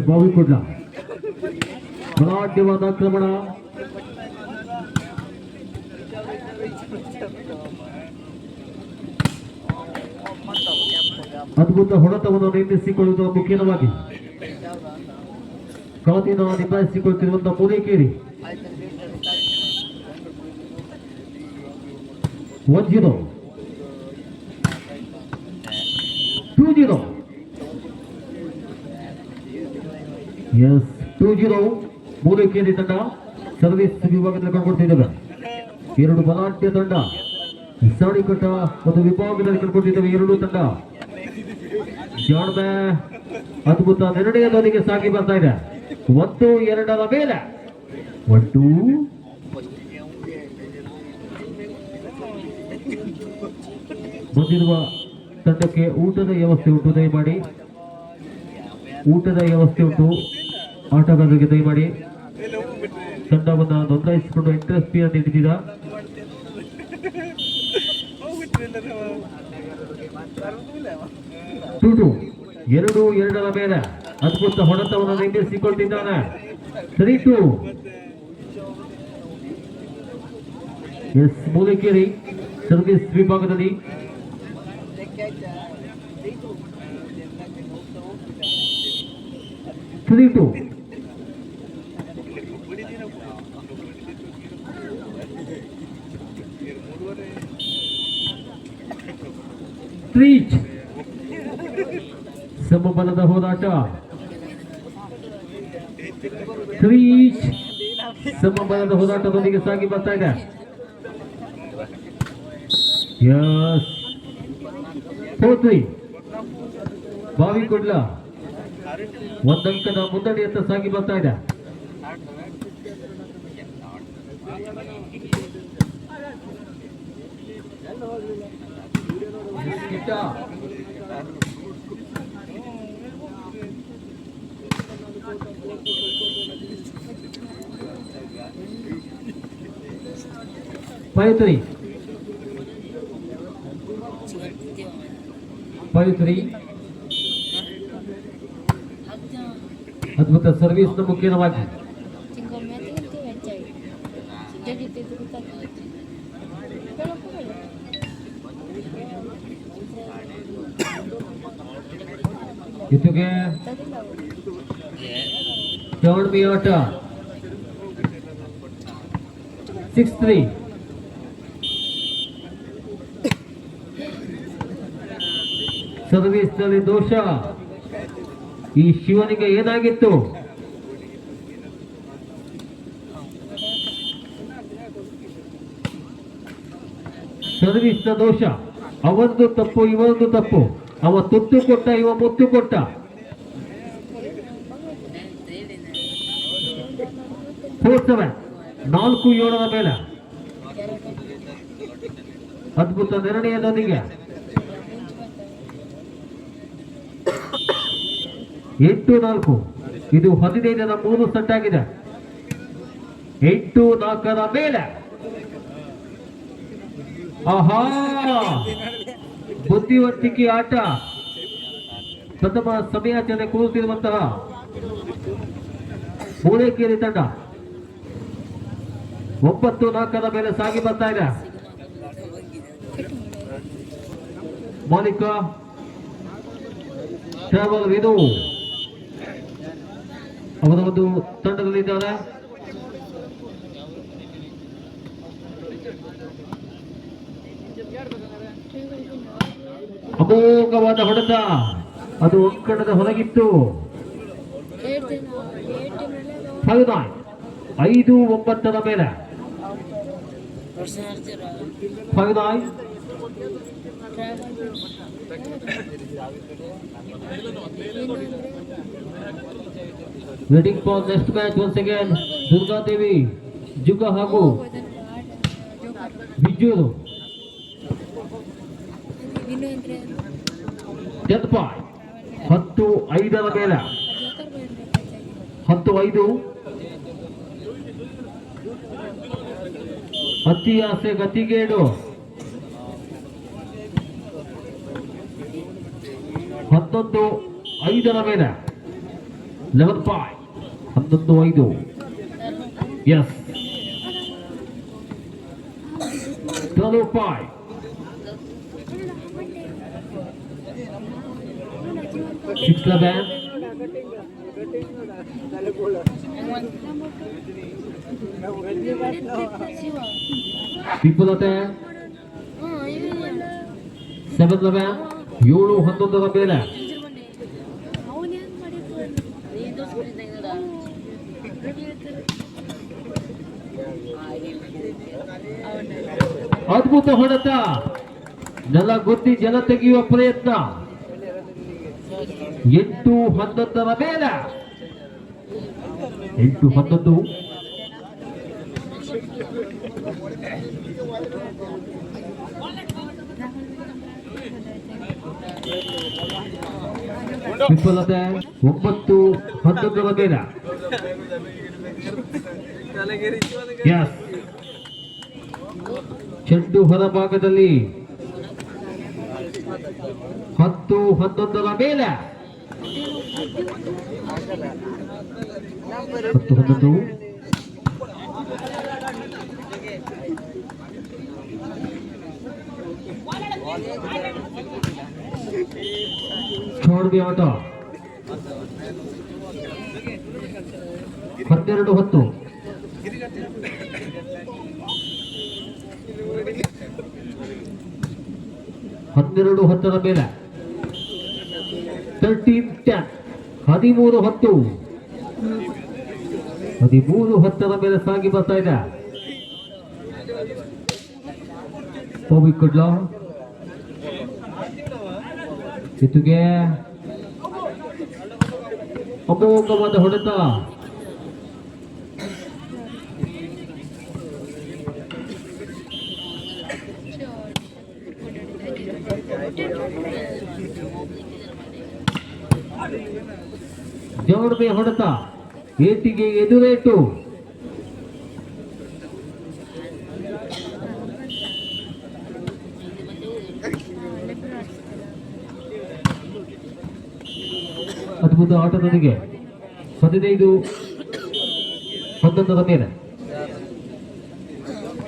ಬಾವಿಕೊಡ್ಲ ಬಲಾಢ್ಯವಾದ ಆಕ್ರಮಣ. ಅದ್ಭುತ ಹೊಡೆತವನ್ನು ನಿರ್ಮಿಸಿಕೊಳ್ಳುವುದರ ಮುಖ್ಯವಾಗಿ ಕಾತಿನ ನಿಭಾಯಿಸಿಕೊಳ್ಳುತ್ತಿರುವಂತಹ ಮೂಲೇಕೇರಿ 1-0 2-0 ಎಸ್ 2-0 ಮೂಲೇಕೇರಿ ತಂಡ ಸರ್ವಿಸ್ ವಿಭಾಗದಲ್ಲಿ ಕಂಡುಕೊಳ್ತಿದ್ದೇವೆ. ಎರಡು ಬಲಾಢ್ಯ ತಂಡ ಸಾಣಿಕಟ್ಟ ಒಂದು ವಿಭಾಗದಲ್ಲಿ ಕಂಡುಕೊಳ್ತಿದ್ದೇವೆ. ಎರಡು ತಂಡ ಜಾಣ್ಮೆ ಅದ್ಭುತ ನಿರ್ಣಯದೊಂದಿಗೆ ಸಾಗಿ ಬರ್ತಾ ಇದೆ. 1-2 ಮೇಲೆ 1 ಬಂದಿರುವ ತಂಡಕ್ಕೆ ಊಟದ ವ್ಯವಸ್ಥೆ ಉಂಟು, ದಯಮಾಡಿ ಊಟದ ವ್ಯವಸ್ಥೆ ಉಂಟು. ಆಟಗಾರರಿಗೆ ದಯಮಾಡಿ ತಂಡವನ್ನು ನೋಂದಾಯಿಸಿಕೊಂಡು ಇಂಟ್ರೆಸ್ಟ್ ಫೀ ನೀಡಿದ್ದೀರಾ. 2-2 ಮೇಲೆ ಅದ್ಭುತ ಹೊಡೆತವನ್ನು ನಿರ್ಮಿಸಿಕೊಳ್ತಿದ್ದಾನೆ. 3-2 ಎಸ್ ಮೂಲೇಕೇರಿ ಸರ್ವಿಸ್ ವಿಭಾಗದಲ್ಲಿ 3-2 3 ಸಮಬಲದ ಹೋರಾಟ. 3 ಸಮಬಲದ ಹೋರಾಟದೊಂದಿಗೆ ಸಾಗಿ ಬರ್ತಾ ಇದೆ. ಯಸ್ 4-3 ಬಾವಿಕೊಡ್ಲ ಒಂದಂಕದ ಮುನ್ನಡೆಯತ್ತ ಸಾಗಿ ಬರ್ತಾ ಇದೆ. Five three ಅದ್ಭುತ ಸರ್ವಿಸ್ ನ ಮುಖ್ಯವಾಗಿ ಇದುಗೆ ಜಾಣ್ಮೆ ಆಟ 6-3 ಸರ್ವಿಸ್ ನಲ್ಲಿ ದೋಷ. ಈ ಶಿವನಿಗೆ ಏನಾಗಿತ್ತು? ಸರ್ವಿಸ್ ನ ದೋಷ. ಅವಂದು ತಪ್ಪು, ಇವೊಂದು ತಪ್ಪು. ಅವ ತುತ್ತು ಕೊಟ್ಟ, ಇವ ಮುತ್ತು ಕೊಟ್ಟ. ನಾಲ್ಕು 7 ಮೇಲೆ ಅದ್ಭುತ ನಿರ್ಣಯದೊಂದಿಗೆ 8-4. ಇದು 15ರ 3 ಸೆಟ್ ಆಗಿದೆ. 8-4 ಮೇಲೆ ಆಹಾ ಬುದ್ಧಿವಂತಿಕೆ ಆಟ. ಪ್ರಥಮ ಸಮಯಾಚರಣೆ ಕೂರುತ್ತಿರುವಂತಹ ಮೂಲೇಕೇರಿ ತಂಡ 9-4 ಮೇಲೆ ಸಾಗಿ ಬರ್ತಾ ಇದೆ. ಮಾಲಿಕಾ ಟ್ರಾವಲ್ ವಿದು ಅವರ ಒಂದು ತಂಡದಲ್ಲಿದ್ದಾರೆ. ಅಮೋಘವಾದ ಹೊಡೆತ, ಅದು ಅಂಕಣದ ಹೊರಗಿತ್ತು. 5-9 ಮೇಲೆ 5-9. Waiting for next match once again. Durga Devi, Juga ಹಾಗೂ ವಿಜಯರು 10-5 ಮೇಲೆ 10-5. ಅತಿ ಆಸೆ ಗತಿಗೇಡು. 11-5 ಮೇಲೆ 11-5 11-5 ಎಸ್ 12-5 6-11 people there 7-11 7-11 ಮೇಲೆ ಅದ್ಭುತ ಹೊಡೆತ ನೆಲ ಗುದ್ದಿ ಜಲ ತೆಗೆಯುವ ಪ್ರಯತ್ನ 8-11 ಮೇಲೆ 8-11 ವಿಫಲತೆ 9-11 ಮೇಲೆ ಎಸ್ ಚೆಂಡು ಹೊರಭಾಗದಲ್ಲಿ 10-11 ಮೇಲೆ 10-11 छोड़ दिया आटा 12-10 12-10 ಮೇಲೆ 13-10 13-10 13-10 ಮೇಲೆ ಸಾಗಿ ಬರ್ತಾ ಇದೆ ಹೋಗಿ ಕೊಡ್ಲಾ ಇದುಗೆ ಅಮೋಘವಾದ ಹೊಡೆತ ಜೋರ್ಬೆ ಹೊಡೆತ ಏಟಿಗೆ ಎದುರೇಟು ಅದ್ಭುತ ಆಟದೊಂದಿಗೆ 15-11 ಮೇಲೆ